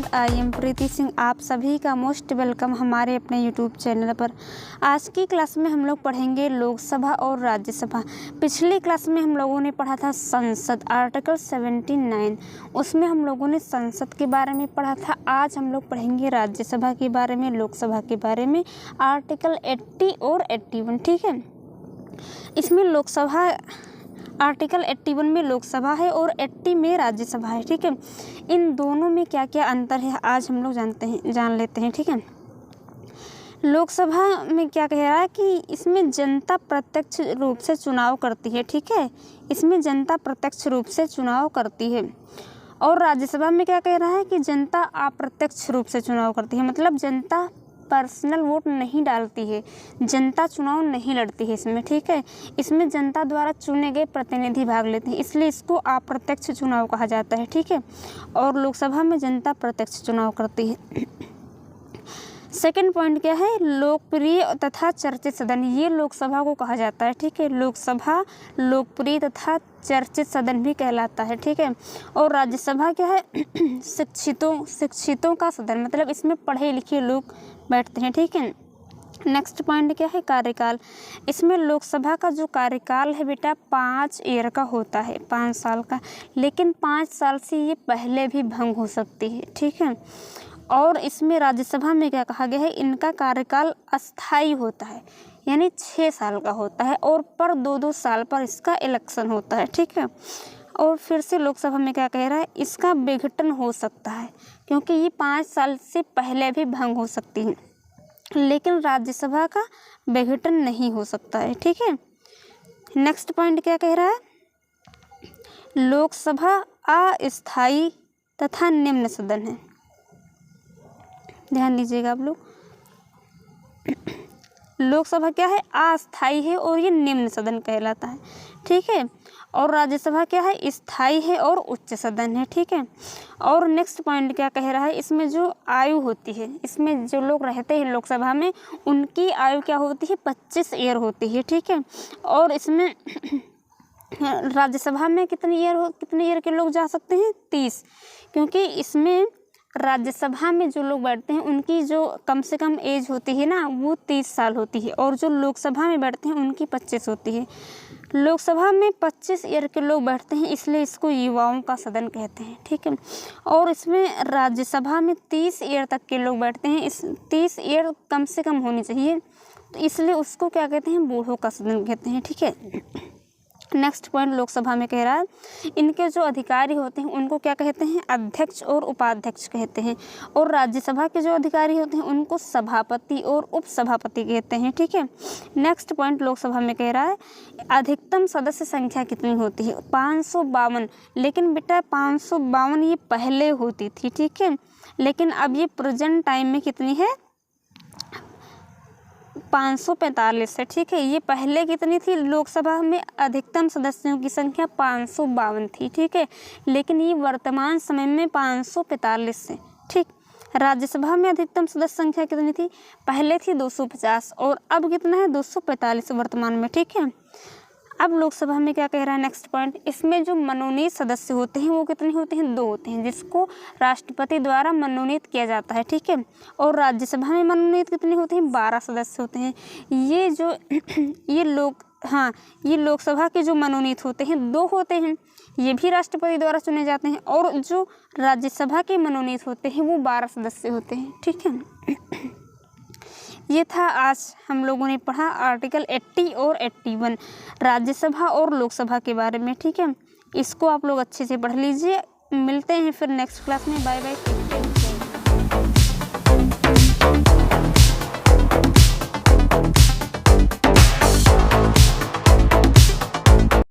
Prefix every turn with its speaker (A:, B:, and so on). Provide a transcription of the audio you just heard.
A: I am प्रीति सिंह। आप सभी का मोस्ट वेलकम हमारे अपने यूट्यूब चैनल पर। आज की क्लास में हम लोग पढ़ेंगे लोकसभा और राज्यसभा। पिछली क्लास में हम लोगों ने पढ़ा था संसद, आर्टिकल 79, उसमें हम लोगों ने संसद के बारे में पढ़ा था। आज हम लोग पढ़ेंगे राज्यसभा के बारे में, लोकसभा के बारे में, आर्टिकल 80 और 81। ठीक है, इसमें लोकसभा आर्टिकल 81 में लोकसभा है और 80 में राज्यसभा है। ठीक है, इन दोनों में क्या क्या अंतर है आज हम लोग जान लेते हैं। ठीक है, लोकसभा में क्या कह रहा है कि इसमें जनता प्रत्यक्ष रूप से चुनाव करती है। ठीक है, इसमें जनता प्रत्यक्ष रूप से चुनाव करती है। और राज्यसभा में क्या कह रहा है कि जनता अप्रत्यक्ष रूप से चुनाव करती है, मतलब जनता पर्सनल वोट नहीं डालती है, जनता चुनाव नहीं लड़ती है इसमें। ठीक है, इसमें जनता द्वारा चुने गए प्रतिनिधि भाग लेते हैं, इसलिए इसको अप्रत्यक्ष चुनाव कहा जाता है। ठीक है, और लोकसभा में जनता प्रत्यक्ष चुनाव करती है। सेकंड पॉइंट क्या है, लोकप्रिय तथा चर्चित सदन, ये लोकसभा को कहा जाता है। ठीक है, लोकसभा लोकप्रिय तथा चर्चित सदन भी कहलाता है। ठीक है, और राज्यसभा क्या है, शिक्षितों का सदन, मतलब इसमें पढ़े लिखे लोग बैठते हैं। ठीक है, नेक्स्ट पॉइंट क्या है, कार्यकाल। इसमें लोकसभा का जो कार्यकाल है बेटा 5 ईयर का होता है, 5 साल का, लेकिन 5 साल से ये पहले भी भंग हो सकती है। ठीक है, और इसमें राज्यसभा में क्या कहा गया है, इनका कार्यकाल अस्थायी होता है, यानी 6 साल का होता है, और पर 2-2 साल पर इसका इलेक्शन होता है। ठीक है, और फिर से लोकसभा में क्या कह रहा है, इसका विघटन हो सकता है, क्योंकि ये 5 साल से पहले भी भंग हो सकती है, लेकिन राज्यसभा का विघटन नहीं हो सकता है। ठीक है, नेक्स्ट पॉइंट क्या कह रहा है, लोकसभा अस्थायी तथा निम्न सदन है, ध्यान दीजिएगा आप लोग। लोकसभा क्या है, अस्थायी है और ये निम्न सदन कहलाता है। ठीक है, और राज्यसभा क्या है, स्थायी है और उच्च सदन है। ठीक है, और नेक्स्ट पॉइंट क्या कह रहा है, इसमें जो आयु होती है, इसमें जो लोग रहते हैं लोकसभा में, उनकी आयु क्या होती है, 25 ईयर होती है। ठीक है, और इसमें राज्यसभा में कितने ईयर के लोग जा सकते हैं, 30, क्योंकि इसमें राज्यसभा में जो लोग बैठते हैं उनकी जो कम से कम एज होती है ना, वो 30 साल होती है, और जो लोकसभा में बैठते हैं उनकी 25 होती है। लोकसभा में 25 ईयर के लोग बैठते हैं, इसलिए इसको युवाओं का सदन कहते हैं। ठीक है, और इसमें राज्यसभा में 30 ईयर तक के लोग बैठते हैं, इस 30 ईयर कम से कम होनी चाहिए, तो इसलिए उसको क्या कहते हैं, बूढ़ों का सदन कहते हैं। ठीक है, नेक्स्ट पॉइंट लोकसभा में कह रहा है, इनके जो अधिकारी होते हैं उनको क्या कहते हैं, अध्यक्ष और उपाध्यक्ष कहते हैं, और राज्यसभा के जो अधिकारी होते हैं उनको सभापति और उपसभापति कहते हैं। ठीक है, नेक्स्ट पॉइंट लोकसभा में कह रहा है, अधिकतम सदस्य संख्या कितनी होती है, 552, लेकिन बेटा 552 ये पहले होती थी। ठीक है, लेकिन अब ये प्रेजेंट टाइम में कितनी है, 545 है। ठीक है, ये पहले कितनी थी, लोकसभा में अधिकतम सदस्यों की संख्या 552 थी। ठीक है, लेकिन ये वर्तमान समय में 545 है। ठीक, राज्यसभा में अधिकतम सदस्य संख्या कितनी थी, पहले थी 250, और अब कितना है, 245 वर्तमान में। ठीक है, अब लोकसभा में क्या कह रहा है, नेक्स्ट पॉइंट, इसमें जो मनोनीत सदस्य होते हैं वो कितने होते हैं, 2 होते हैं, जिसको राष्ट्रपति द्वारा मनोनीत किया जाता है। ठीक है, और राज्यसभा में मनोनीत कितने होते हैं, 12 सदस्य होते हैं। ये लोकसभा के जो मनोनीत होते हैं 2 होते हैं, ये भी राष्ट्रपति द्वारा चुने जाते हैं, और जो राज्यसभा के मनोनीत होते हैं वो 12 सदस्य होते हैं। ठीक है, ये था आज हम लोगों ने पढ़ा आर्टिकल 80 और 81, राज्यसभा और लोकसभा के बारे में। ठीक है, इसको आप लोग अच्छे से पढ़ लीजिए। मिलते हैं फिर नेक्स्ट क्लास में। Bye bye.